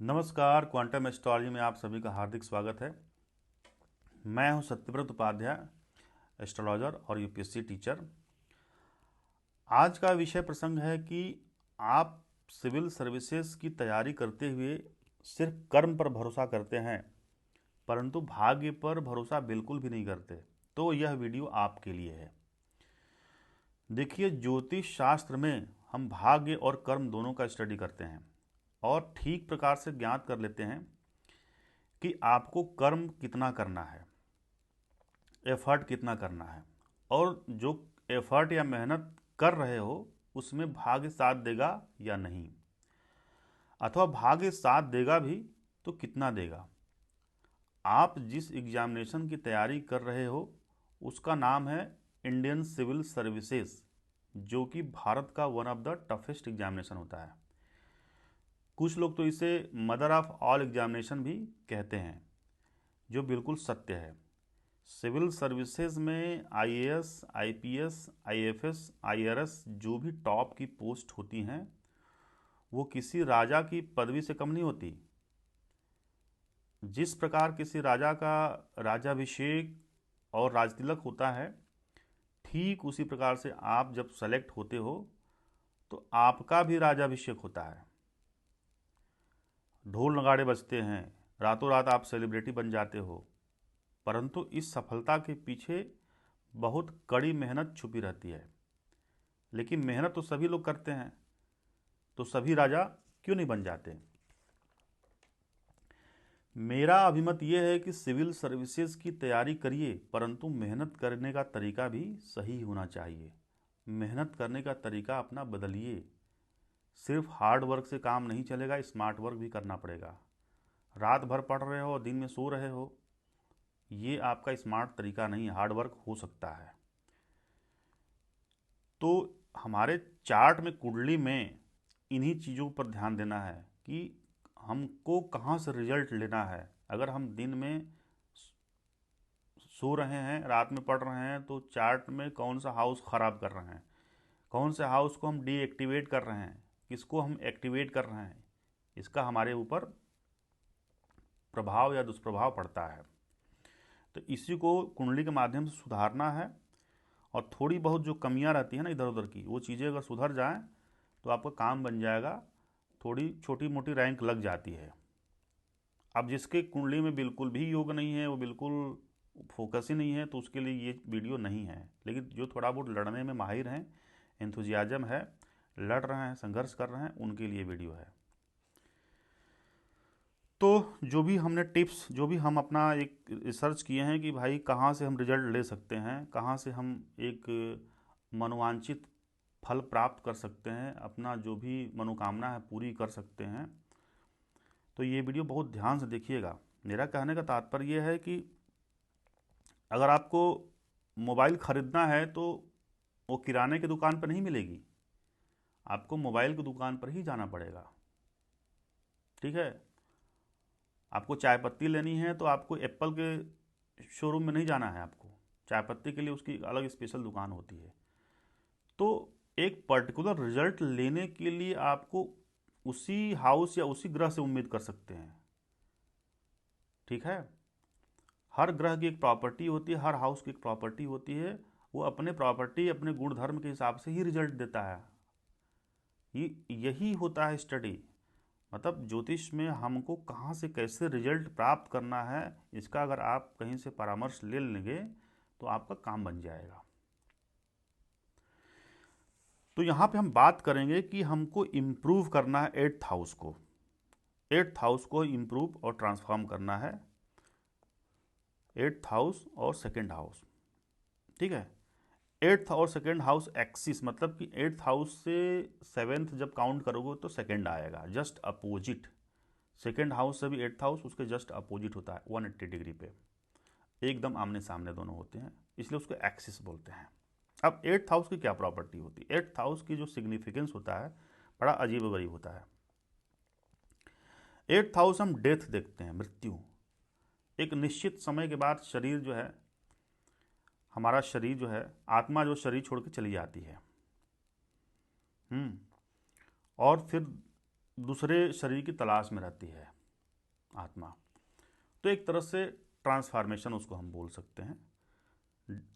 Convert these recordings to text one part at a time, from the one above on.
नमस्कार। Quantum astrology में आप सभी का हार्दिक स्वागत है। मैं हूं सत्यव्रत उपाध्याय, एस्ट्रोलॉजर और यूपीएससी टीचर। आज का विषय प्रसंग है कि आप सिविल सर्विसेज की तैयारी करते हुए सिर्फ कर्म पर भरोसा करते हैं, परंतु भाग्य पर भरोसा बिल्कुल भी नहीं करते, तो यह वीडियो आपके लिए है। देखिए, ज्योतिष शास्त्र में हम भाग्य और कर्म दोनों का स्टडी करते हैं और ठीक प्रकार से ज्ञात कर लेते हैं कि आपको कर्म कितना करना है, एफर्ट कितना करना है, और जो एफर्ट या मेहनत कर रहे हो उसमें भाग्य साथ देगा या नहीं, अथवा भाग्य साथ देगा भी तो कितना देगा। आप जिस एग्जामिनेशन की तैयारी कर रहे हो उसका नाम है इंडियन सिविल सर्विसेज, जो कि भारत का one of the toughest examination होता है। कुछ लोग तो इसे मदर ऑफ ऑल एग्जामिनेशन भी कहते हैं, जो बिल्कुल सत्य है। सिविल सर्विसेज में आईएएस, आईपीएस, आईएफएस, आईआरएस जो भी टॉप की पोस्ट होती हैं वो किसी राजा की पदवी से कम नहीं होती। जिस प्रकार किसी राजा का राजाभिषेक और राजतिलक होता है, ठीक उसी प्रकार से आप जब सेलेक्ट होते हो तो आपका भी राजाभिषेक होता है। ढोल नगाड़े बजते हैं, रातों रात आप सेलिब्रिटी बन जाते हो, परंतु इस सफलता के पीछे बहुत कड़ी मेहनत छुपी रहती है। लेकिन मेहनत तो सभी लोग करते हैं, तो सभी राजा क्यों नहीं बन जाते। मेरा अभिमत यह है कि सिविल सर्विसेज की तैयारी करिए, परंतु मेहनत करने का तरीका भी सही होना चाहिए। मेहनत करने का तरीका अपना बदलिए। सिर्फ हार्ड वर्क से काम नहीं चलेगा, स्मार्ट वर्क भी करना पड़ेगा। रात भर पढ़ रहे हो और दिन में सो रहे हो, ये आपका स्मार्ट तरीका नहीं। हार्ड वर्क हो सकता है तो हमारे चार्ट में, कुंडली में इन्हीं चीज़ों पर ध्यान देना है कि हमको कहाँ से रिजल्ट लेना है। अगर हम दिन में सो रहे हैं, रात में पढ़ रहे हैं, तो चार्ट में कौन सा हाउस ख़राब कर रहे हैं, कौन से हाउस को हम डीएक्टिवेट कर रहे हैं, किसको हम एक्टिवेट कर रहे हैं, इसका हमारे ऊपर प्रभाव या दुष्प्रभाव पड़ता है। तो इसी को कुंडली के माध्यम से सुधारना है। और थोड़ी बहुत जो कमियां रहती हैं ना इधर उधर की, वो चीज़ें अगर सुधर जाएं तो आपका काम बन जाएगा। थोड़ी छोटी मोटी रैंक लग जाती है। अब जिसके कुंडली में बिल्कुल भी योग नहीं है, वो बिल्कुल फोकस ही नहीं है, तो उसके लिए ये वीडियो नहीं है। लेकिन जो थोड़ा बहुत लड़ने में माहिर हैं, एंथुजियाजम है, लड़ रहे हैं, संघर्ष कर रहे हैं, उनके लिए वीडियो है। तो जो भी हमने टिप्स, जो भी हम अपना एक रिसर्च किए हैं कि भाई कहाँ से हम रिजल्ट ले सकते हैं, कहाँ से हम एक मनोवांछित फल प्राप्त कर सकते हैं, अपना जो भी मनोकामना है पूरी कर सकते हैं, तो ये वीडियो बहुत ध्यान से देखिएगा। मेरा कहने का तात्पर्य यह है कि अगर आपको मोबाइल ख़रीदना है तो वो किराने की दुकान पर नहीं मिलेगी, आपको मोबाइल की दुकान पर ही जाना पड़ेगा। ठीक है। आपको चाय पत्ती लेनी है तो आपको एप्पल के शोरूम में नहीं जाना है, आपको चाय पत्ती के लिए उसकी अलग स्पेशल दुकान होती है। तो एक पर्टिकुलर रिजल्ट लेने के लिए आपको उसी हाउस या उसी ग्रह से उम्मीद कर सकते हैं। ठीक है। हर ग्रह की एक प्रॉपर्टी होती है, हर हाउस की एक प्रॉपर्टी होती है। वो अपने प्रॉपर्टी, अपने गुणधर्म के हिसाब से ही रिजल्ट देता है। यही होता है स्टडी। मतलब ज्योतिष में हमको कहाँ से कैसे रिजल्ट प्राप्त करना है, इसका अगर आप कहीं से परामर्श ले लेंगे तो आपका काम बन जाएगा। तो यहाँ पे हम बात करेंगे कि हमको इम्प्रूव करना है एट्थ हाउस को। एट्थ हाउस को इम्प्रूव और ट्रांसफॉर्म करना है, एट्थ हाउस और सेकेंड हाउस। ठीक है। एट्थ और सेकेंड हाउस एक्सिस, मतलब कि एट्थ हाउस से सेवेंथ जब काउंट करोगे तो सेकेंड आएगा, जस्ट अपोजिट। सेकेंड हाउस से भी एट्थ हाउस उसके जस्ट अपोजिट होता है, 180 डिग्री पे, एकदम आमने सामने दोनों होते हैं, इसलिए उसको एक्सिस बोलते हैं। अब एट्थ हाउस की क्या प्रॉपर्टी होती है, एट्थ हाउस की जो सिग्निफिकेंस होता है बड़ा अजीब गरीब होता है। एट्थ हाउस हम डेथ देखते हैं, मृत्यु। एक निश्चित समय के बाद शरीर जो है, हमारा शरीर जो है, आत्मा जो शरीर छोड़ के चली जाती है। और फिर दूसरे शरीर की तलाश में रहती है आत्मा। तो एक तरह से ट्रांसफॉर्मेशन उसको हम बोल सकते हैं।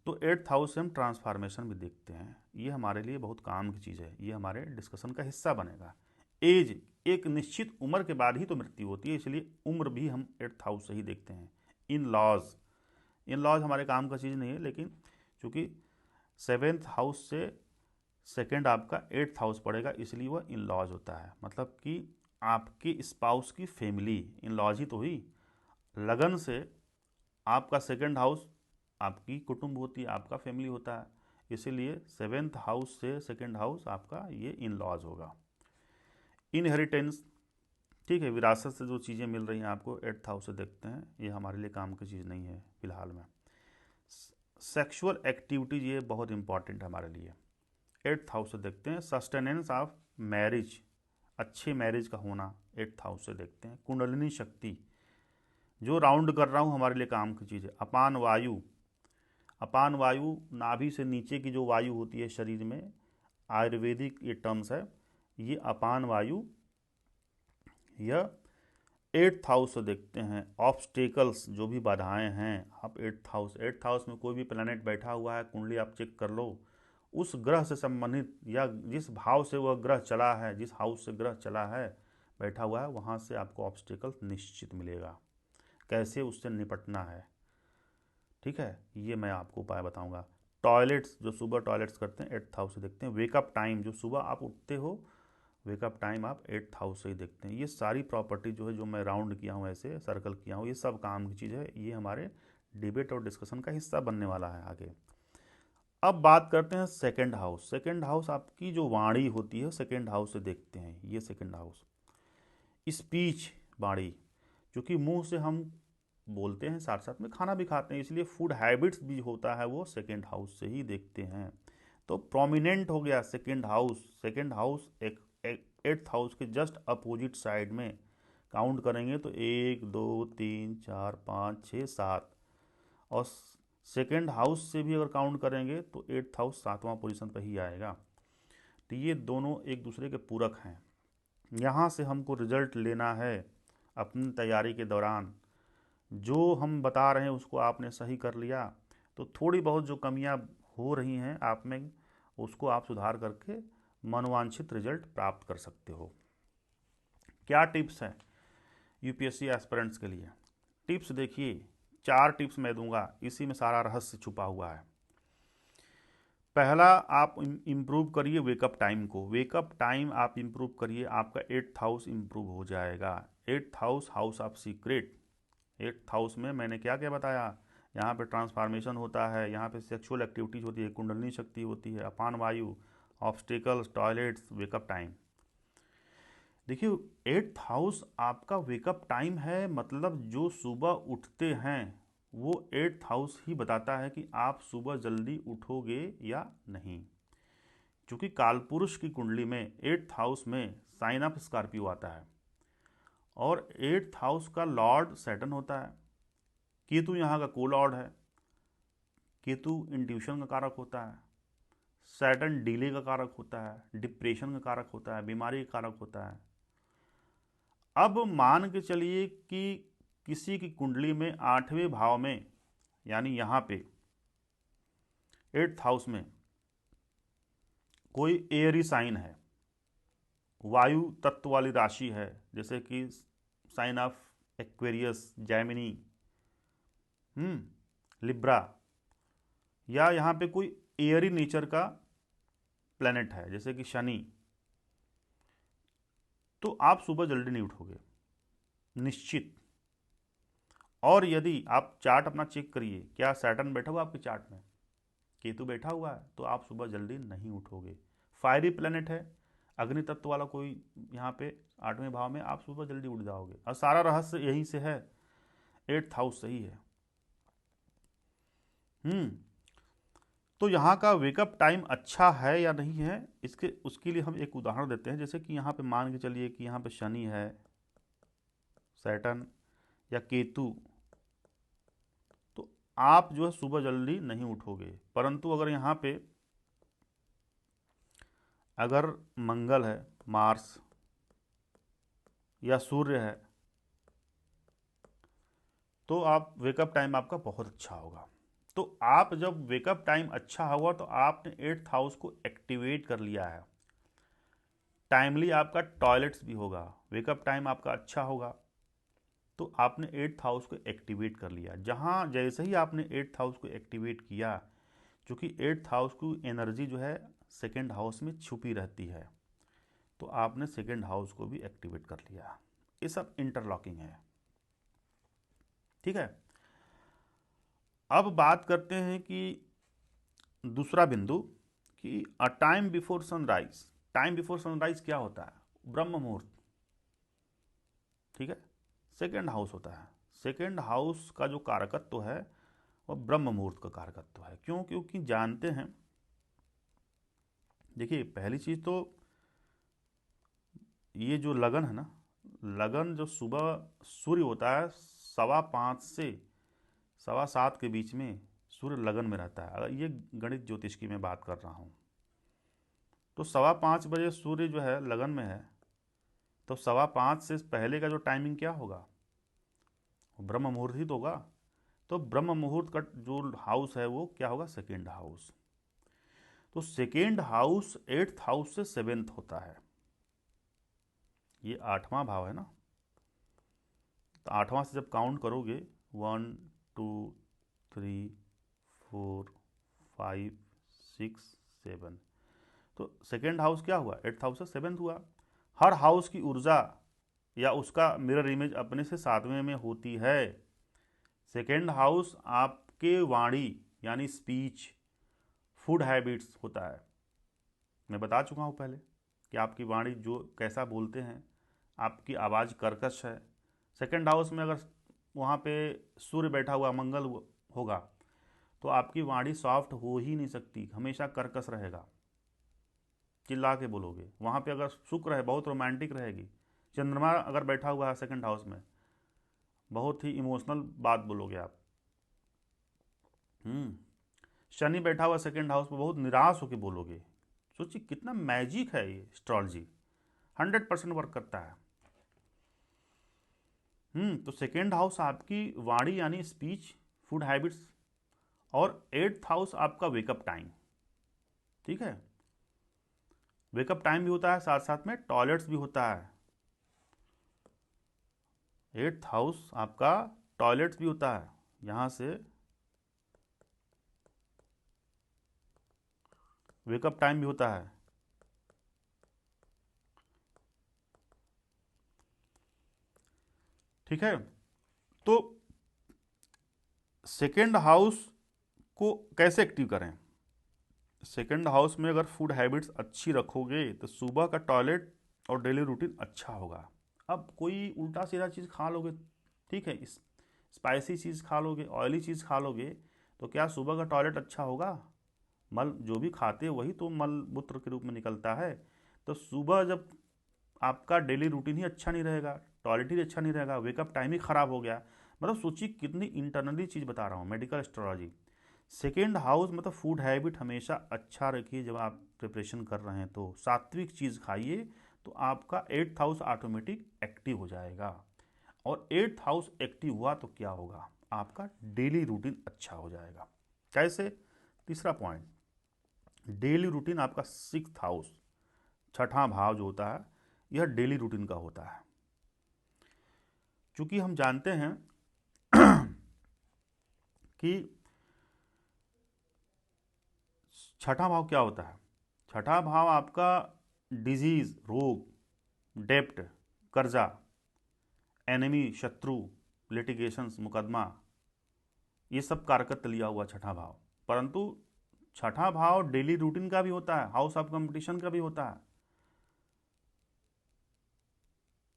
तो 8th हाउस से हम ट्रांसफॉर्मेशन भी देखते हैं। ये हमारे लिए बहुत काम की चीज़ है, ये हमारे डिस्कशन का हिस्सा बनेगा। एज, एक निश्चित उम्र के बाद ही तो मृत्यु होती है, इसलिए उम्र भी हम 8th हाउस से ही देखते हैं। इन लॉज हमारे काम का चीज़ नहीं है, लेकिन चूँकि 7th हाउस से सेकेंड आपका 8th हाउस पड़ेगा, इसलिए वह इन लॉज होता है। मतलब कि आपकी स्पाउस की फैमिली इन लॉज ही तो हुई। लगन से आपका सेकेंड हाउस आपकी कुटुंब होती है, आपका फैमिली होता है, इसीलिए 7th हाउस से सेकेंड हाउस आपका ये इन लॉज होगा। इनहेरिटेंस, ठीक है, विरासत से जो चीज़ें मिल रही हैं आपको 8th हाउस से देखते हैं, ये हमारे लिए काम की चीज़ नहीं है फिलहाल में। सेक्सुअल एक्टिविटीज, ये बहुत इंपॉर्टेंट है हमारे लिए, 8th हाउस से देखते हैं। सस्टेनेंस ऑफ मैरिज, अच्छे मैरिज का होना 8th हाउस से देखते हैं। कुंडलिनी शक्ति, जो राउंड कर रहा हूँ हमारे लिए काम की चीज़ है। अपान वायु नाभि से नीचे की जो वायु होती है शरीर में, आयुर्वेदिक ये टर्म्स है, ये अपान वायु, यह 8th हाउस से देखते हैं। ऑब्स्टेकल्स, जो भी बाधाएं हैं, आप 8th हाउस में कोई भी प्लैनेट बैठा हुआ है, कुंडली आप चेक कर लो, उस ग्रह से संबंधित या जिस भाव से वह ग्रह चला है, जिस हाउस से ग्रह चला है बैठा हुआ है, वहाँ से आपको ऑब्स्टेकल निश्चित मिलेगा। कैसे उससे निपटना है, ठीक है, ये मैं आपको उपाय बताऊंगा। टॉयलेट्स, जो सुबह टॉयलेट्स करते हैं 8th हाउस से देखते हैं। वेकअप टाइम, जो सुबह आप उठते हो, वेकअप टाइम आप 8th हाउस से ही देखते हैं। ये सारी प्रॉपर्टी जो है, जो मैं राउंड किया हूँ, ऐसे सर्कल किया हूँ, ये सब काम की चीज़ है, ये हमारे डिबेट और डिस्कशन का हिस्सा बनने वाला है आगे। अब बात करते हैं सेकंड हाउस। सेकंड हाउस आपकी जो वाणी होती है, सेकंड हाउस से देखते हैं। ये सेकंड हाउस स्पीच, वाणी, क्योंकि मुंह से हम बोलते हैं, साथ साथ में खाना भी खाते हैं, इसलिए फूड हैबिट्स भी होता है, वो सेकंड हाउस से ही देखते हैं। तो प्रोमिनेंट हो गया सेकंड हाउस। सेकंड हाउस एक 8th हाउस के जस्ट अपोजिट साइड में काउंट करेंगे तो 1 2 3 4 5 6 7, और सेकंड हाउस से भी अगर काउंट करेंगे तो 8th हाउस 7वां पोजीशन पर ही आएगा। तो ये दोनों एक दूसरे के पूरक हैं। यहाँ से हमको रिजल्ट लेना है अपनी तैयारी के दौरान। जो हम बता रहे हैं उसको आपने सही कर लिया, तो थोड़ी बहुत जो कमियां हो रही हैं आप में, उसको आप सुधार करके मनोवांछित रिजल्ट प्राप्त कर सकते हो। क्या टिप्स हैं यूपीएससी एस्पिरेंट्स के लिए? टिप्स देखिए, 4 टिप्स मैं दूंगा, इसी में सारा रहस्य छुपा हुआ है। पहला, आप इम्प्रूव करिए वेकअप टाइम को। वेकअप टाइम आप इम्प्रूव करिए, आपका 8th हाउस इम्प्रूव हो जाएगा। 8th house, house of secret. 8th house में मैंने क्या क्या बताया, यहाँ पे ट्रांसफॉर्मेशन होता है, यहाँ पे सेक्सुअल एक्टिविटीज होती है, कुंडलिनी शक्ति होती है, अपान वायु, ऑब्स्टेकल्स, टॉयलेट्स, वेकअप टाइम। देखिए 8th हाउस आपका वेकअप टाइम है, मतलब जो सुबह उठते हैं वो 8th हाउस ही बताता है कि आप सुबह जल्दी उठोगे या नहीं। क्योंकि कालपुरुष की कुंडली में 8th हाउस में साइन ऑफ स्कॉर्पियो आता है, और 8th हाउस का लॉर्ड सैटर्न होता है। केतु यहाँ का को लॉर्ड है। केतु इंट्यूशन का कारक होता है, सैटर्न डिले का कारक होता है, डिप्रेशन का कारक होता है, बीमारी का कारक होता है। अब मान के चलिए कि किसी की कुंडली में 8वें भाव में, यानी यहाँ पे 8th हाउस में कोई एयरी साइन है, वायु तत्व वाली राशि है, जैसे कि sign of Aquarius, Gemini, Libra, या यहाँ पे कोई एयरी नेचर का प्लेनेट है जैसे कि शनि, तो आप सुबह जल्दी नहीं उठोगे निश्चित। और यदि आप चार्ट अपना चेक करिए, क्या सैटर्न बैठा हुआ आपके चार्ट में, केतु बैठा हुआ है, तो आप सुबह जल्दी नहीं उठोगे। फायरी प्लेनेट है, अग्नि तत्व वाला कोई यहाँ पे 8वें भाव में, आप सुबह जल्दी उठ जाओगे। और सारा रहस्य यहीं से है, 8th हाउस सही है। तो यहाँ का वेकअप टाइम अच्छा है या नहीं है, इसके उसके लिए हम एक उदाहरण देते हैं। जैसे कि यहाँ पे मान के चलिए कि यहाँ पे शनि है, सैटर्न या केतु, तो आप जो है सुबह जल्दी नहीं उठोगे। परंतु अगर यहाँ पे अगर मंगल है, मार्स, या सूर्य है, तो आप वेकअप टाइम आपका बहुत अच्छा होगा। तो आप जब वेकअप टाइम अच्छा होगा तो आपने 8th हाउस को एक्टिवेट कर लिया है। टाइमली आपका टॉयलेट्स भी होगा, वेकअप टाइम आपका अच्छा होगा, तो आपने 8th हाउस को एक्टिवेट कर लिया। जहाँ जैसे ही आपने 8th हाउस को एक्टिवेट किया, क्योंकि 8th हाउस की एनर्जी जो है सेकेंड हाउस में छुपी रहती है, तो आपने सेकेंड हाउस को भी एक्टिवेट कर लिया। ये सब इंटरलॉकिंग है, ठीक है। अब बात करते हैं कि दूसरा बिंदु कि time before sunrise. Time before sunrise क्या होता है? ब्रह्म मुहूर्त, ठीक है, सेकेंड हाउस होता है। सेकेंड हाउस का जो कारकत्व है वह ब्रह्म मुहूर्त का कारकत्व है। क्यों? क्योंकि जानते हैं, देखिए पहली चीज तो ये जो लगन है ना, लगन जो सुबह सूर्य होता है 5:15 से 7:15 के बीच में सूर्य लगन में रहता है। अगर ये गणित ज्योतिष की मैं बात कर रहा हूँ, तो 5:15 सूर्य जो है लगन में है, तो 5:15 से पहले का जो टाइमिंग क्या होगा? ब्रह्म मुहूर्त ही तो होगा। तो ब्रह्म मुहूर्त का जो हाउस है वो क्या होगा? Second house. तो सेकेंड हाउस 8th हाउस से 7th होता है, ये 8वां भाव है ना। तो 8वां से जब काउंट करोगे 1 2 3 4 5 6 7, तो सेकेंड हाउस क्या हुआ? 8th हाउस से 7th हुआ। हर हाउस की ऊर्जा या उसका मिरर इमेज अपने से 7वें में होती है। सेकेंड हाउस आपके वाणी यानी स्पीच, फूड हैबिट्स होता है। मैं बता चुका हूँ पहले कि आपकी वाणी जो कैसा बोलते हैं, आपकी आवाज़ कर्कश है। सेकेंड हाउस में अगर वहाँ पे सूर्य बैठा हुआ मंगल होगा तो आपकी वाणी सॉफ्ट हो ही नहीं सकती, हमेशा कर्कश रहेगा, चिल्ला के बोलोगे। वहाँ पे अगर शुक्र है बहुत रोमांटिक रहेगी। चंद्रमा अगर बैठा हुआ है सेकेंड हाउस में, बहुत ही इमोशनल बात बोलोगे आप। शनि बैठा हुआ सेकेंड हाउस में, बहुत निराश होकर बोलोगे। सोचिए कितना मैजिक है ये एस्ट्रोलॉजी, 100% वर्क करता है। तो सेकेंड हाउस आपकी वाणी यानी स्पीच, फूड हैबिट्स, और 8th हाउस आपका वेकअप टाइम, ठीक है। वेकअप टाइम भी होता है, साथ साथ में टॉयलेट्स भी होता है। 8th हाउस आपका टॉयलेट्स भी होता है, यहां से वेकअप टाइम भी होता है। ठीक है, तो सेकेंड हाउस को कैसे एक्टिव करें? सेकेंड हाउस में अगर फूड हैबिट्स अच्छी रखोगे तो सुबह का टॉयलेट और डेली रूटीन अच्छा होगा। अब कोई उल्टा सीधा चीज़ खा लोगे, ठीक है, स्पाइसी चीज़ खा लोगे, ऑयली चीज़ खा लोगे, तो क्या सुबह का टॉयलेट अच्छा होगा? मल जो भी खाते हैं वही तो मल मूत्र के रूप में निकलता है। तो सुबह जब आपका डेली रूटीन ही अच्छा नहीं रहेगा, टॉयलेट ही अच्छा नहीं रहेगा, वेकअप टाइम ही खराब हो गया। मतलब सोचिए कितनी इंटरनली चीज़ बता रहा हूँ, मेडिकल एस्ट्रोलॉजी। सेकेंड हाउस मतलब फूड हैबिट हमेशा अच्छा रखिए। जब आप प्रिपरेशन कर रहे हैं तो सात्विक चीज़ खाइए, तो आपका 8th हाउस ऑटोमेटिक एक्टिव हो जाएगा। और 8th हाउस एक्टिव हुआ तो क्या होगा? आपका डेली रूटीन अच्छा हो जाएगा। कैसे? तीसरा पॉइंट, डेली रूटीन आपका 6th हाउस, छठा भाव जो होता है, यह डेली रूटीन का होता है। क्योंकि हम जानते हैं कि छठा भाव क्या होता है? छठा भाव आपका डिजीज, रोग, डेप्ट, कर्जा, एनिमी, शत्रु, लिटिगेशंस, मुकदमा, ये सब कारकत्व लिया हुआ छठा भाव। परंतु छठा भाव डेली रूटीन का भी होता है, हाउस ऑफ कंपटीशन का भी होता है,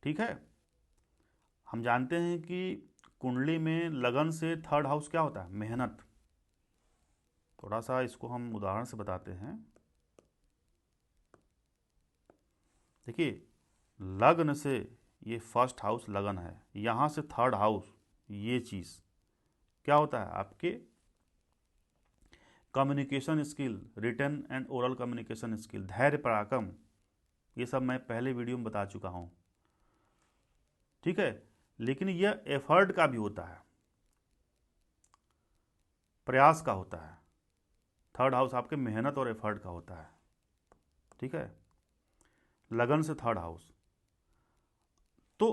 ठीक है। हम जानते हैं कि कुंडली में लगन से 3rd हाउस क्या होता है? मेहनत। थोड़ा सा इसको हम उदाहरण से बताते हैं। देखिए लग्न से, ये 1st हाउस लगन है, यहाँ से 3rd हाउस, ये चीज़ क्या होता है? आपके communication skill, written and oral communication skill, धैर्य पराक्रम, ये सब मैं पहले वीडियो में बता चुका हूँ। ठीक है, लेकिन यह एफर्ट का भी होता है, प्रयास का होता है। थर्ड हाउस आपके मेहनत और एफर्ट का होता है, ठीक है, लगन से थर्ड हाउस। तो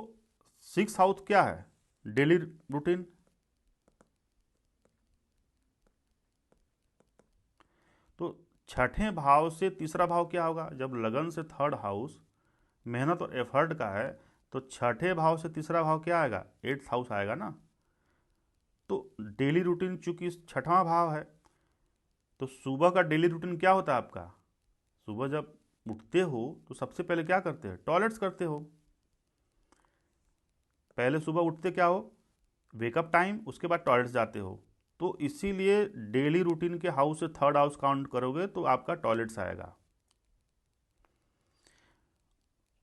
सिक्स हाउस क्या है? Daily routine. तो छठे भाव से तीसरा भाव क्या होगा? जब लगन से थर्ड हाउस मेहनत और एफर्ट का है, तो छठे भाव से तीसरा भाव क्या आएगा? एट्थ हाउस आएगा ना। तो डेली रूटीन चूंकि छठवां भाव है, तो सुबह का डेली रूटीन क्या होता है आपका? सुबह जब उठते हो तो सबसे पहले क्या करते हो? टॉयलेट्स करते हो। पहले सुबह उठते क्या हो? वेकअप टाइम, उसके बाद टॉयलेट्स जाते हो। तो इसीलिए डेली रूटीन के हाउस से थर्ड हाउस काउंट करोगे तो आपका टॉयलेट्स आएगा।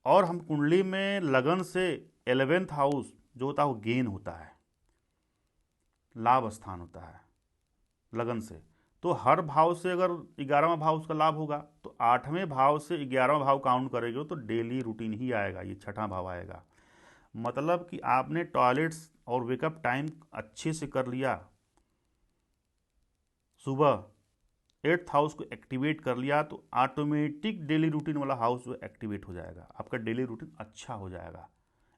और हम कुंडली में लगन से 11th हाउस जो होता है वो गेन होता है, लाभ स्थान होता है लगन से। तो हर भाव से अगर 11वां भाव उसका लाभ होगा, तो 8वें भाव से 11वां भाव काउंट करेंगे तो डेली रूटीन ही आएगा, ये छठा भाव आएगा। मतलब कि आपने टॉयलेट्स और वेकअप टाइम अच्छे से कर लिया, सुबह 8th हाउस को एक्टिवेट कर लिया, तो ऑटोमेटिक डेली रूटीन वाला हाउस जो एक्टिवेट हो जाएगा, आपका डेली रूटीन अच्छा हो जाएगा।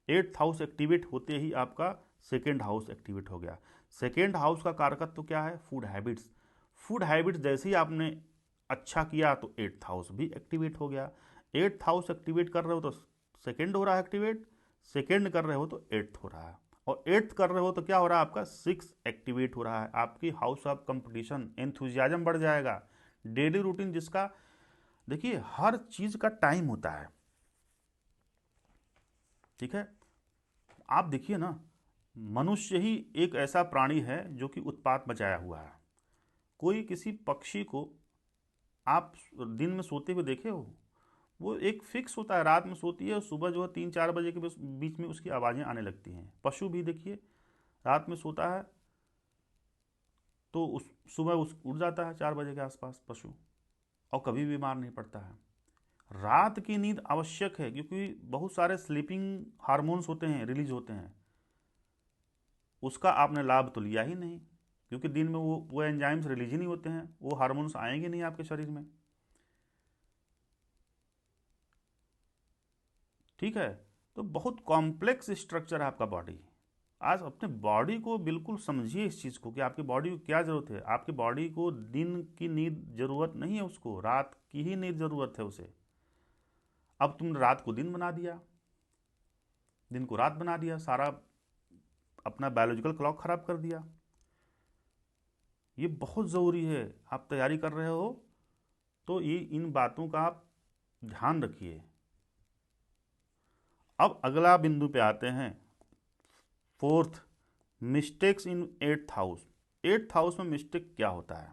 8th हाउस एक्टिवेट होते ही आपका सेकेंड हाउस एक्टिवेट हो गया। सेकेंड हाउस का कारकत्व तो क्या है? Food habits. फूड हैबिट्स जैसे ही आपने अच्छा किया तो 8th हाउस भी एक्टिवेट हो गया। 8th हाउस एक्टिवेट कर रहे हो तो सेकेंड हो रहा है एक्टिवेट, सेकेंड कर रहे हो तो 8th हो रहा है, और 8th कर रहे हो तो क्या हो रहा है? आपका 6 एक्टिवेट हो रहा है। आपकी हाउस ऑफ कंपटीशन, एंथुजियाज्म बढ़ जाएगा। डेली रूटीन जिसका, देखिए हर चीज का टाइम होता है, ठीक है। आप देखिए ना, मनुष्य ही एक ऐसा प्राणी है जो कि उत्पात मचाया हुआ है। कोई किसी पक्षी को आप दिन में सोते हुए देखे हो? वो एक फिक्स होता है, रात में सोती है और सुबह जो है 3-4 बजे के बीच में उसकी आवाज़ें आने लगती हैं। पशु भी देखिए, रात में सोता है तो उस सुबह उठ जाता है 4 बजे के आसपास पशु, और कभी बीमार नहीं पड़ता है। रात की नींद आवश्यक है, क्योंकि बहुत सारे स्लीपिंग हार्मोन्स होते हैं, रिलीज होते हैं। उसका आपने लाभ तो लिया ही नहीं, क्योंकि दिन में वो एंजाइम्स रिलीज ही नहीं होते हैं, वो हार्मोन्स आएंगे नहीं आपके शरीर में, ठीक है। तो बहुत कॉम्प्लेक्स स्ट्रक्चर है आपका बॉडी। आज अपने बॉडी को बिल्कुल समझिए, इस चीज़ को कि आपकी बॉडी को क्या ज़रूरत है। आपकी बॉडी को दिन की नींद ज़रूरत नहीं है, उसको रात की ही नींद ज़रूरत है उसे। अब तुमने रात को दिन बना दिया, दिन को रात बना दिया, सारा अपना बायोलॉजिकल क्लॉक खराब कर दिया। ये बहुत ज़रूरी है, आप तैयारी कर रहे हो तो ये इन बातों का आप ध्यान रखिए। अब अगला बिंदु पे आते हैं, fourth, mistakes in 8th house. 8th house में मिस्टेक क्या होता है?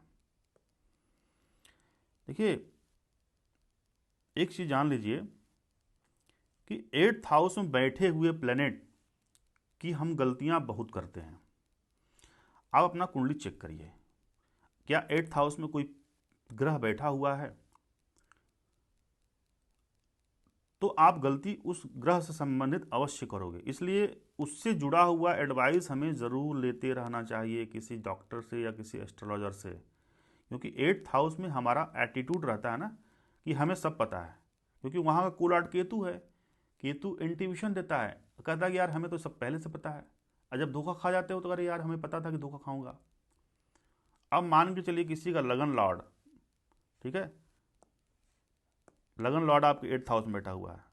देखिए एक चीज जान लीजिए कि 8th हाउस में बैठे हुए प्लेनेट की हम गलतियां बहुत करते हैं। आप अपना कुंडली चेक करिए, क्या 8th हाउस में कोई ग्रह बैठा हुआ है? तो आप गलती उस ग्रह से संबंधित अवश्य करोगे। इसलिए उससे जुड़ा हुआ एडवाइस हमें ज़रूर लेते रहना चाहिए, किसी डॉक्टर से या किसी एस्ट्रोलॉजर से, क्योंकि 8th हाउस में हमारा एटीट्यूड रहता है ना कि हमें सब पता है, क्योंकि वहाँ का कूल आर्ट केतु है। केतु इंट्यूशन देता है, कहता है कि यार हमें तो सब पहले से पता है, और जब धोखा खा जाते हो तो अरे यार हमें पता था कि धोखा खाऊंगा। अब मान के चलिए किसी का लगन लॉर्ड, ठीक है, लगन लॉर्ड आपके 8th हाउस में बैठा हुआ है,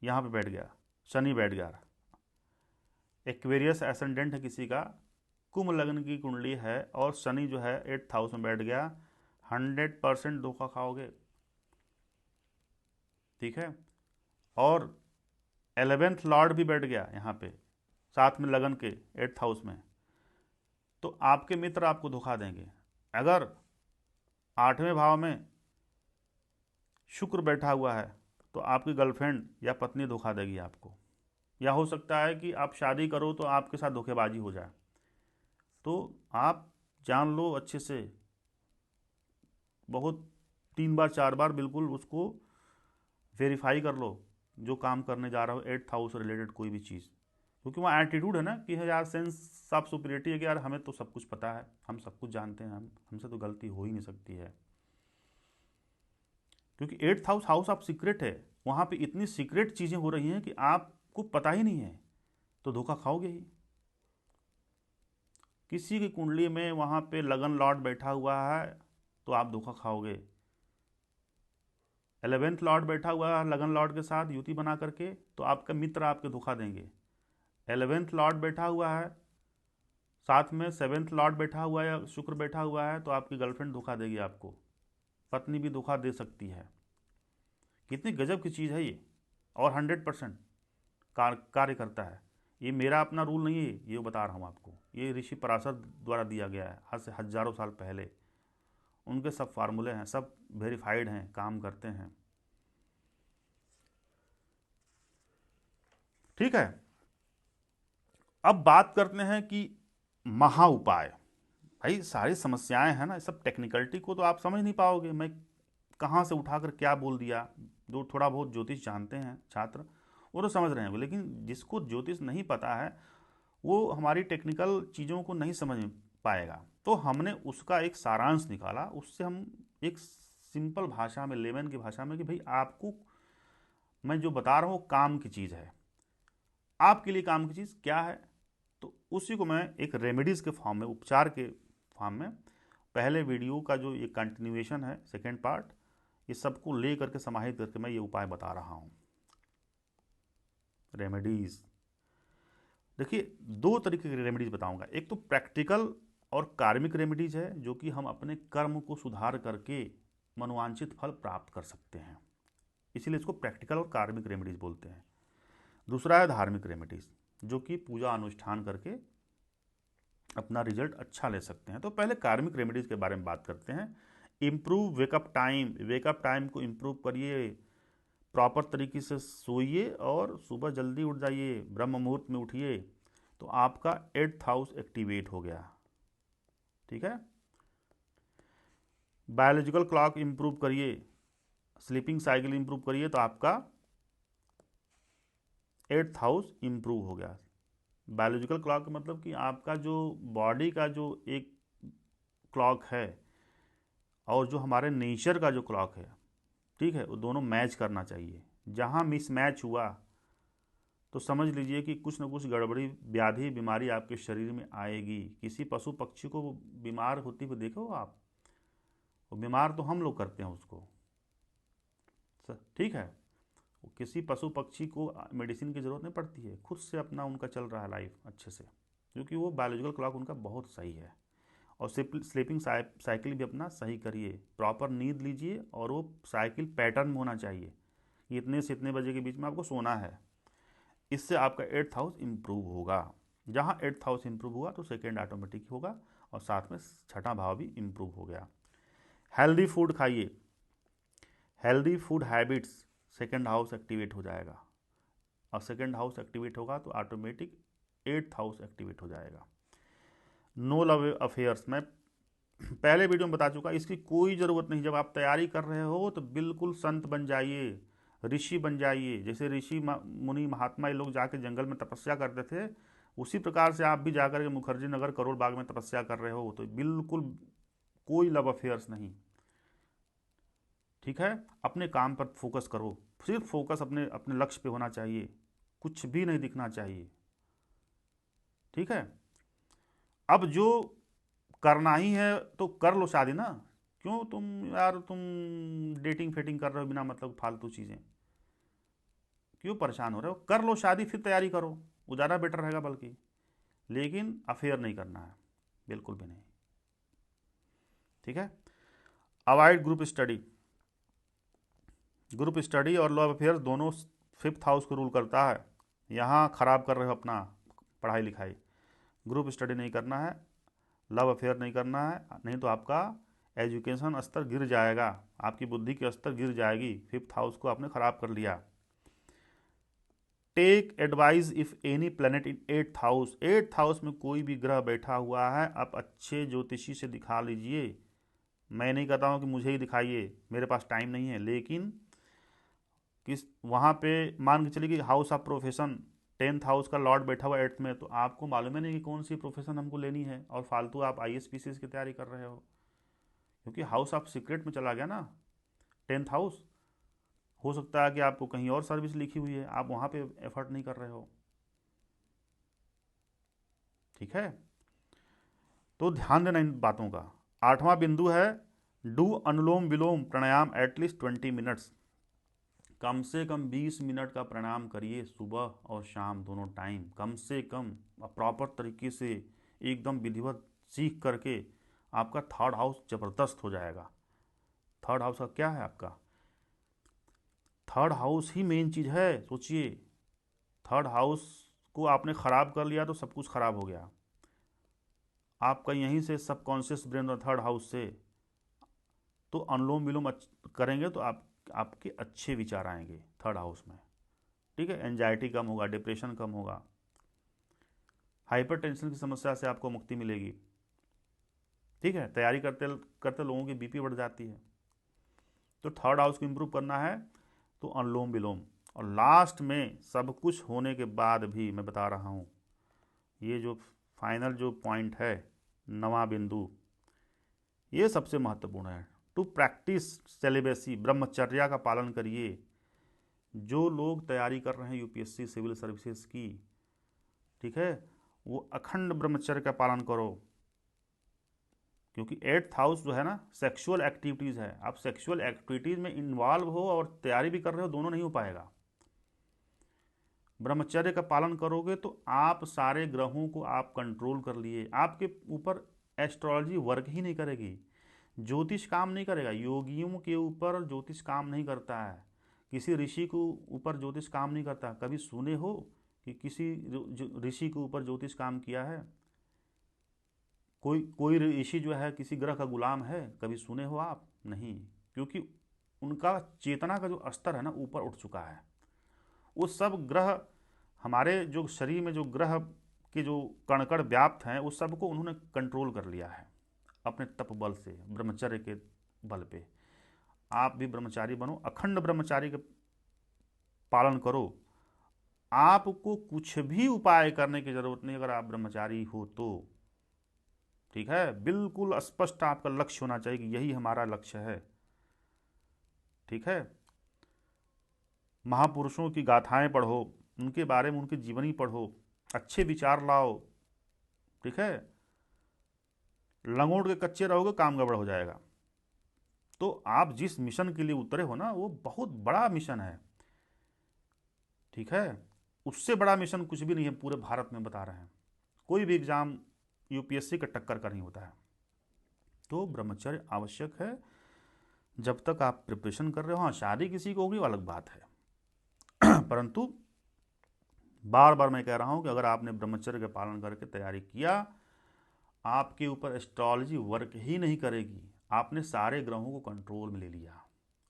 यहाँ पे बैठ गया, शनि बैठ गया, एक्वेरियस एसेंडेंट है किसी का, कुंभ लग्न की कुंडली है और शनि जो है 8th हाउस में बैठ गया, 100% धोखा खाओगे, ठीक है। और 11th लॉर्ड भी बैठ गया यहाँ पे साथ में लगन के 8th हाउस में, तो आपके मित्र आपको धोखा देंगे। अगर 8वें भाव में शुक्र बैठा हुआ है तो आपकी गर्लफ्रेंड या पत्नी धोखा देगी आपको, या हो सकता है कि आप शादी करो तो आपके साथ धोखेबाजी हो जाए। तो आप जान लो अच्छे से, बहुत 3 बार 4 बार बिल्कुल उसको वेरीफाई कर लो, जो काम करने जा रहा हो 8th हाउस से रिलेटेड कोई भी चीज़। क्योंकि वहाँ एटीट्यूड है ना कि यार सेंस ऑफ सुपीरियरिटी है कि यार हमें तो सब कुछ पता है, हम सब कुछ जानते हैं, हमसे तो गलती हो ही नहीं सकती है। क्योंकि 8th house house of secret है, वहाँ पे इतनी सीक्रेट चीज़ें हो रही हैं कि आपको पता ही नहीं है, तो धोखा खाओगे ही। किसी की कुंडली में वहाँ पे लगन लॉर्ड बैठा हुआ है तो आप धोखा खाओगे। 11th लॉर्ड बैठा हुआ है लगन लॉर्ड के साथ युति बना करके, तो आपका मित्र आपके धोखा देंगे। 11th लॉर्ड बैठा हुआ है साथ में 7th लॉर्ड बैठा हुआ है या शुक्र बैठा हुआ है, तो आपकी गर्लफ्रेंड धोखा देगी आपको, पत्नी भी धोखा दे सकती है। कितनी गजब की चीज़ है ये, और 100% कार्य करता है। ये मेरा अपना रूल नहीं है, ये बता रहा हूँ आपको, ये ऋषि पराशर द्वारा दिया गया है आज से हजारों साल पहले। उनके सब फार्मूले हैं, सब वेरीफाइड हैं, काम करते हैं। ठीक है, अब बात करते हैं कि महा उपाय। भाई सारी समस्याएं हैं ना, सब टेक्निकलिटी को तो आप समझ नहीं पाओगे, मैं कहाँ से उठाकर क्या बोल दिया। जो थोड़ा बहुत ज्योतिष जानते हैं छात्र वो तो समझ रहे हैं, लेकिन जिसको ज्योतिष नहीं पता है वो हमारी टेक्निकल चीज़ों को नहीं समझ पाएगा। तो हमने उसका एक सारांश निकाला, उससे हम एक सिंपल भाषा में, लेमन की भाषा में, कि भाई आपको मैं जो बता रहा हूँ काम की चीज़ है, आपके लिए काम की चीज़ क्या है, तो उसी को मैं एक रेमेडीज़ के फॉर्म में, उपचार के फॉर्म में, पहले वीडियो का जो ये कंटिन्यूएशन है, सेकेंड पार्ट, ये सबको ले करके समाहित करके मैं ये उपाय बता रहा हूँ। रेमेडीज़ देखिए, दो तरीके की रेमेडीज़ बताऊंगा। एक तो प्रैक्टिकल और कार्मिक रेमेडीज़ है, जो कि हम अपने कर्म को सुधार करके मनोवांछित फल प्राप्त कर सकते हैं, इसीलिए इसको प्रैक्टिकल और कार्मिक रेमेडीज़ बोलते हैं। दूसरा है धार्मिक रेमेडीज़, जो कि पूजा अनुष्ठान करके अपना रिजल्ट अच्छा ले सकते हैं। तो पहले कार्मिक रेमेडीज़ के बारे में बात करते हैं। Improve wake up time, wake up time को इम्प्रूव करिए, प्रॉपर तरीके से सोइए और सुबह जल्दी उठ जाइए, ब्रह्म मुहूर्त में उठिए, तो आपका 8th हाउस एक्टिवेट हो गया। ठीक है, बायोलॉजिकल क्लॉक इम्प्रूव करिए, स्लीपिंग साइकिल इम्प्रूव करिए, तो आपका 8th हाउस इम्प्रूव हो गया। बायोलॉजिकल क्लॉक मतलब कि आपका जो बॉडी का जो एक क्लॉक है और जो हमारे नेचर का जो क्लॉक है, ठीक है, वो दोनों मैच करना चाहिए। जहाँ मिसमैच हुआ तो समझ लीजिए कि कुछ ना कुछ गड़बड़ी, व्याधि, बीमारी आपके शरीर में आएगी। किसी पशु पक्षी को बीमार होती हुई देखो आप, वो बीमार तो हम लोग करते हैं उसको, ठीक है। किसी पशु पक्षी को मेडिसिन की ज़रूरत नहीं पड़ती है, खुद से अपना उनका चल रहा है लाइफ अच्छे से, क्योंकि वो बायोलॉजिकल क्लॉक उनका बहुत सही है। और स्लीपिंग साइकिल भी अपना सही करिए, प्रॉपर नींद लीजिए, और वो साइकिल पैटर्न में होना चाहिए, इतने से इतने बजे के बीच में आपको सोना है। इससे आपका 8th हाउस इम्प्रूव होगा। जहाँ 8th हाउस इम्प्रूव हुआ तो सेकेंड ऑटोमेटिक होगा, और साथ में छठा भाव भी इम्प्रूव हो गया। हेल्दी फूड खाइए, healthy food habits, second house activate हो जाएगा, और सेकेंड हाउस एक्टिवेट होगा तो ऑटोमेटिक 8th हाउस एक्टिवेट हो जाएगा। नो लव अफेयर्स, मैं पहले वीडियो में बता चुका, इसकी कोई ज़रूरत नहीं। जब आप तैयारी कर रहे हो तो बिल्कुल संत बन जाइए, ऋषि बन जाइए। जैसे ऋषि मुनि महात्मा ये लोग जाके जंगल में तपस्या करते थे, उसी प्रकार से आप भी जाकर के मुखर्जी नगर करोल बाग में तपस्या कर रहे हो, तो बिल्कुल कोई लव अफेयर्स नहीं। ठीक है, अपने काम पर फोकस करो, सिर्फ फोकस अपने अपने लक्ष्य पे होना चाहिए, कुछ भी नहीं दिखना चाहिए। ठीक है, अब जो करना ही है तो कर लो शादी ना, क्यों तुम यार तुम डेटिंग फेटिंग कर रहे हो बिना मतलब फालतू चीज़ें, क्यों परेशान हो रहे हो? कर लो शादी, फिर तैयारी करो, वो ज़्यादा बेटर रहेगा बल्कि। लेकिन अफेयर नहीं करना है, बिल्कुल भी नहीं। ठीक है, avoid group study, group study और लव अफेयर्स दोनों 5th हाउस को रूल करता है। यहाँ खराब कर रहे हो अपना पढ़ाई लिखाई। ग्रुप स्टडी नहीं करना है, लव अफेयर नहीं करना है, नहीं तो आपका एजुकेशन स्तर गिर जाएगा, आपकी बुद्धि की स्तर गिर जाएगी। 5th हाउस को आपने खराब कर लिया। Take advice if any planet in 8th house, 8th house में कोई भी ग्रह बैठा हुआ है, आप अच्छे ज्योतिषी से दिखा लीजिए। मैं नहीं कहता हूँ कि मुझे ही दिखाइए, मेरे पास टाइम नहीं है, लेकिन किस वहाँ पे मान के चलिए कि house of profession 10th house का लॉर्ड बैठा हुआ 8th में, तो आपको मालूम है नहीं कि कौन सी प्रोफेशन हमको लेनी है, और फालतू आप IAS PCS की तैयारी कर रहे हो, क्योंकि हाउस ऑफ सीक्रेट में चला गया ना 10th हाउस। हो सकता है कि आपको कहीं और सर्विस लिखी हुई है, आप वहाँ पे एफर्ट नहीं कर रहे हो। ठीक है, तो ध्यान देना इन बातों का। 8वां बिंदु है do anulom vilom pranayam at least 20 minutes. कम से कम 20 मिनट का प्राणायाम करिए, सुबह और शाम दोनों टाइम, कम से कम प्रॉपर तरीके से एकदम विधिवत सीख करके आपका थर्ड हाउस ज़बरदस्त हो जाएगा। थर्ड हाउस का क्या है आपका, थर्ड हाउस ही मेन चीज़ है। सोचिए, थर्ड हाउस को आपने ख़राब कर लिया तो सब कुछ ख़राब हो गया। आपका यहीं से सबकॉन्शियस ब्रेन और थर्ड हाउस से तो अनुलोम विलोम करेंगे तो आपके अच्छे विचार आएंगे थर्ड हाउस में। ठीक है, एंजाइटी कम होगा, डिप्रेशन कम होगा, हाइपरटेंशन की समस्या से आपको मुक्ति मिलेगी। ठीक है, तैयारी करते करते लोगों की बीपी बढ़ जाती है। तो थर्ड हाउस को इम्प्रूव करना है तो अनुलोम विलोम। और लास्ट में सब कुछ होने के बाद भी मैं बता रहा हूँ, ये जो फाइनल जो पॉइंट है 9वां बिंदु, ये सबसे महत्वपूर्ण है। टू प्रैक्टिस सेलिबेसी, ब्रह्मचर्या का पालन करिए। जो लोग तैयारी कर रहे हैं UPSC सिविल सर्विसेज की, ठीक है, वो अखंड ब्रह्मचर्य का पालन करो, क्योंकि 8th हाउस जो है ना सेक्सुअल एक्टिविटीज़ है। आप सेक्सुअल एक्टिविटीज़ में इन्वॉल्व हो और तैयारी भी कर रहे हो, दोनों नहीं हो पाएगा। ब्रह्मचर्य का पालन करोगे तो आप सारे ग्रहों को आप कंट्रोल कर लिए, आपके ऊपर एस्ट्रोलॉजी वर्क ही नहीं करेगी, ज्योतिष काम नहीं करेगा। योगियों के ऊपर ज्योतिष काम नहीं करता है, किसी ऋषि को ऊपर ज्योतिष काम नहीं करता। कभी सुने हो कि किसी ऋषि के ऊपर ज्योतिष काम किया है? कोई ऋषि जो है किसी ग्रह का गुलाम है, कभी सुने हो आप? नहीं, क्योंकि उनका चेतना का जो स्तर है ना ऊपर उठ चुका है। वो सब ग्रह, हमारे जो शरीर में जो ग्रह के जो कण व्याप्त हैं उस सब को उन्होंने कंट्रोल कर लिया है अपने तप बल से, ब्रह्मचर्य के बल पे। आप भी ब्रह्मचारी बनो, अखंड ब्रह्मचारी का पालन करो। आपको कुछ भी उपाय करने की जरूरत नहीं अगर आप ब्रह्मचारी हो तो। ठीक है, बिल्कुल स्पष्ट आपका लक्ष्य होना चाहिए कि यही हमारा लक्ष्य है। ठीक है, महापुरुषों की गाथाएं पढ़ो, उनके बारे में उनकी जीवनी पढ़ो, अच्छे विचार लाओ। ठीक है, लंगोट के कच्चे रहोगे काम गड़बड़ हो जाएगा। तो आप जिस मिशन के लिए उतरे हो ना वो बहुत बड़ा मिशन है। ठीक है, उससे बड़ा मिशन कुछ भी नहीं है पूरे भारत में, बता रहे हैं। कोई भी एग्जाम UPSC का टक्कर का नहीं होता है। तो ब्रह्मचर्य आवश्यक है जब तक आप प्रिपरेशन कर रहे हो। हाँ, शादी किसी को होगी वो अलग बात है परंतु बार बार मैं कह रहा हूँ कि अगर आपने ब्रह्मचर्य का पालन करके तैयारी किया, आपके ऊपर एस्ट्रोलॉजी वर्क ही नहीं करेगी। आपने सारे ग्रहों को कंट्रोल में ले लिया।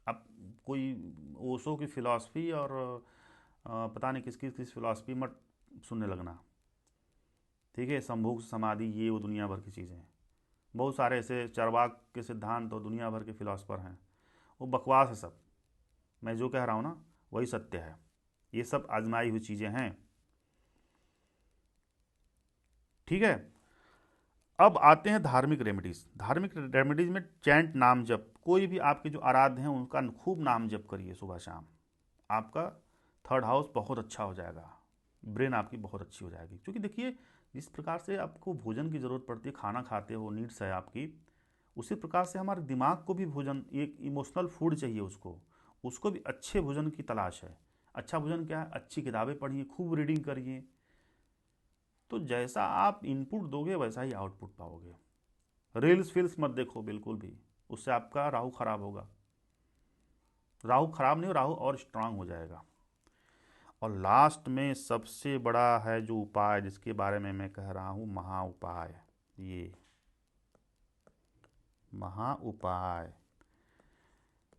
अब कोई ओशो की फिलॉसफी और पता नहीं किस फिलॉसफी मत सुनने लगना। ठीक है, संभोग समाधि ये वो दुनिया भर की चीज़ें हैं। बहुत सारे ऐसे चरवाक के सिद्धांत और दुनिया भर के फिलॉसफर हैं, वो बकवास है सब। मैं जो कह रहा हूँ ना वही सत्य है, ये सब आजमाई हुई चीज़ें हैं। ठीक है, अब आते हैं धार्मिक रेमेडीज। धार्मिक रेमेडीज में चैंट, नाम जप, कोई भी आपके जो आराध्य हैं उनका खूब नाम जप करिए सुबह शाम। आपका थर्ड हाउस बहुत अच्छा हो जाएगा, ब्रेन आपकी बहुत अच्छी हो जाएगी। क्योंकि देखिए, जिस प्रकार से आपको भोजन की ज़रूरत पड़ती है, खाना खाते हो, नीड्स है आपकी, उसी प्रकार से हमारे दिमाग को भी भोजन, एक इमोशनल फूड चाहिए उसको भी अच्छे भोजन की तलाश है। अच्छा भोजन क्या है? अच्छी किताबें पढ़िए, खूब रीडिंग करिए, तो जैसा आप इनपुट दोगे वैसा ही आउटपुट पाओगे। रील्स फील्स मत देखो बिल्कुल भी, उससे आपका राहु खराब होगा। राहु खराब नहीं हो, राहु और स्ट्रांग हो जाएगा। और लास्ट में सबसे बड़ा है जो उपाय जिसके बारे में मैं कह रहा हूँ, महा उपाय। ये महा उपाय,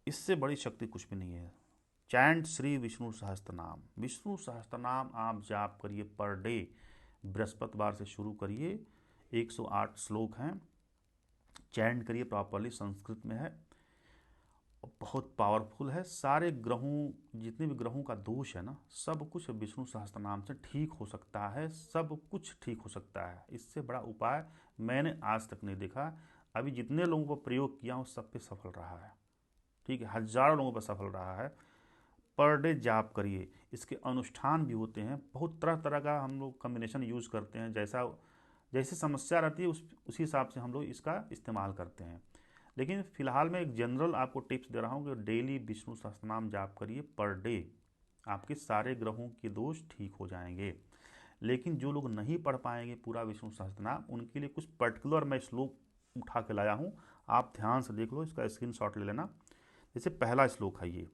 इससे बड़ी शक्ति कुछ भी नहीं है। चैंट श्री विष्णु सहस्त्र नाम। विष्णु सहस्त्र नाम आप जाप करिए पर डे, बृहस्पतिवार से शुरू करिए। 108 श्लोक हैं, चैंट करिए प्रॉपरली, संस्कृत में है। बहुत पावरफुल है। सारे ग्रहों, जितने भी ग्रहों का दोष है ना, सब कुछ विष्णु सहस्त्रनाम से ठीक हो सकता है, सब कुछ ठीक हो सकता है। इससे बड़ा उपाय मैंने आज तक नहीं देखा। अभी जितने लोगों को प्रयोग किया हूँ सब पे सफल रहा है। ठीक है, हजारों लोगों पर सफल रहा है। पर डे जाप करिए। इसके अनुष्ठान भी होते हैं, बहुत तरह तरह का हम लोग कम्बिनेशन यूज़ करते हैं। जैसा जैसी समस्या रहती है उसी हिसाब से हम लोग इसका इस्तेमाल करते हैं। लेकिन फिलहाल मैं एक जनरल आपको टिप्स दे रहा हूँ कि डेली विष्णु सहस्त्रनाम जाप करिए पर डे, आपके सारे ग्रहों के दोष ठीक हो जाएंगे। लेकिन जो लोग नहीं पढ़ पाएंगे पूरा विष्णु सहस्त्रनाम, उनके लिए कुछ पर्टिकुलर मैं श्लोक उठा के लाया हूँ। आप ध्यान से देख लो, इसका स्क्रीनशॉट ले लेना। जैसे पहला श्लोक है ये,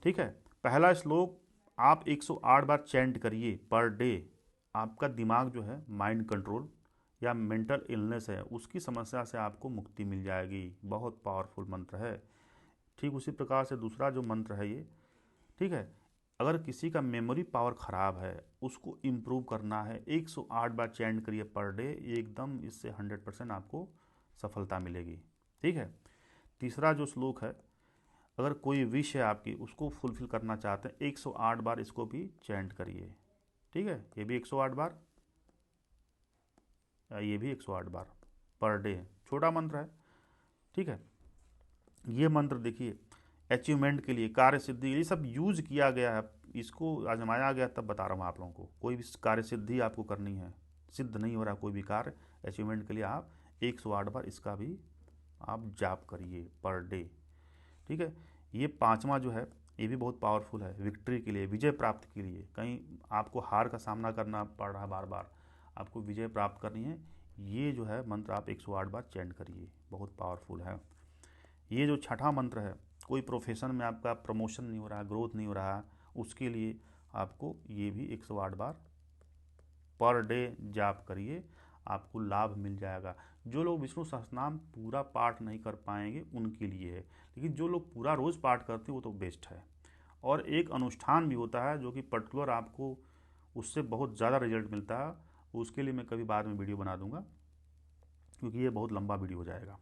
ठीक है। पहला श्लोक आप 108 बार चैंट करिए पर डे। आपका दिमाग जो है, माइंड कंट्रोल या मेंटल इलनेस है, उसकी समस्या से आपको मुक्ति मिल जाएगी। बहुत पावरफुल मंत्र है। ठीक उसी प्रकार से दूसरा जो मंत्र है ये, ठीक है, अगर किसी का मेमोरी पावर ख़राब है, उसको इम्प्रूव करना है, 108 बार चैंट करिए पर डे। एकदम इससे 100% आपको सफलता मिलेगी। ठीक है। तीसरा जो श्लोक है, अगर कोई विश है आपकी, उसको फुलफिल करना चाहते हैं, 108 बार इसको भी चैंट करिए। ठीक है, ये भी 108 बार, ये भी 108 बार पर डे। छोटा मंत्र है। ठीक है। ये मंत्र देखिए, अचीवमेंट के लिए, कार्य सिद्धि, ये सब यूज किया गया है, इसको आजमाया गया, तब बता रहा हूँ आप लोगों को। कोई भी कार्य सिद्धि आपको करनी है, सिद्ध नहीं हो रहा कोई भी कार्य, अचीवमेंट के लिए आप 108 बार इसका भी आप जाप करिए पर डे। ठीक है। ये पांचवा जो है, ये भी बहुत पावरफुल है, विक्ट्री के लिए, विजय प्राप्त के लिए। कहीं आपको हार का सामना करना पड़ रहा है, बार बार आपको विजय प्राप्त करनी है, ये जो है मंत्र आप 108 बार चैंट करिए, बहुत पावरफुल है। ये जो छठा मंत्र है, कोई प्रोफेशन में आपका प्रमोशन नहीं हो रहा, ग्रोथ नहीं हो रहा, उसके लिए आपको ये भी 108 बार पर डे जाप करिए, आपको लाभ मिल जाएगा। जो लोग विष्णु सहस्त्रनाम पूरा पाठ नहीं कर पाएंगे उनके लिए है, लेकिन जो लोग पूरा रोज़ पाठ करते हैं वो तो बेस्ट है। और एक अनुष्ठान भी होता है जो कि पर्टिकुलर आपको उससे बहुत ज़्यादा रिजल्ट मिलता है, उसके लिए मैं कभी बाद में वीडियो बना दूंगा, क्योंकि ये बहुत लंबा वीडियो हो जाएगा।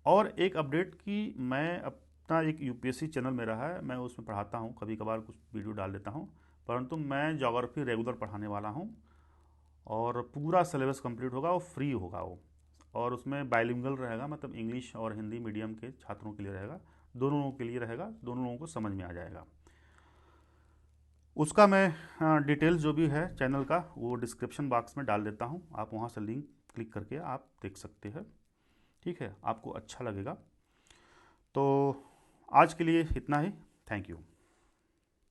और एक अपडेट की, मैं अपना एक यूपीएससी चैनल मेरा है, मैं उसमें पढ़ाता हूँ, कभी कभार कुछ वीडियो डाल देता हूँ, परंतु मैं ज्योग्राफी रेगुलर पढ़ाने वाला हूँ। और पूरा सिलेबस कंप्लीट होगा, वो फ्री होगा वो, और उसमें बाइलिंगुअल रहेगा, मतलब इंग्लिश और हिंदी मीडियम के छात्रों के लिए रहेगा, दोनों लोगों के लिए रहेगा, दोनों लोगों को समझ में आ जाएगा। उसका मैं डिटेल्स जो भी है चैनल का, वो डिस्क्रिप्शन बॉक्स में डाल देता हूँ, आप वहाँ से लिंक क्लिक करके आप देख सकते हैं। ठीक है, आपको अच्छा लगेगा। तो आज के लिए इतना ही। Thank you.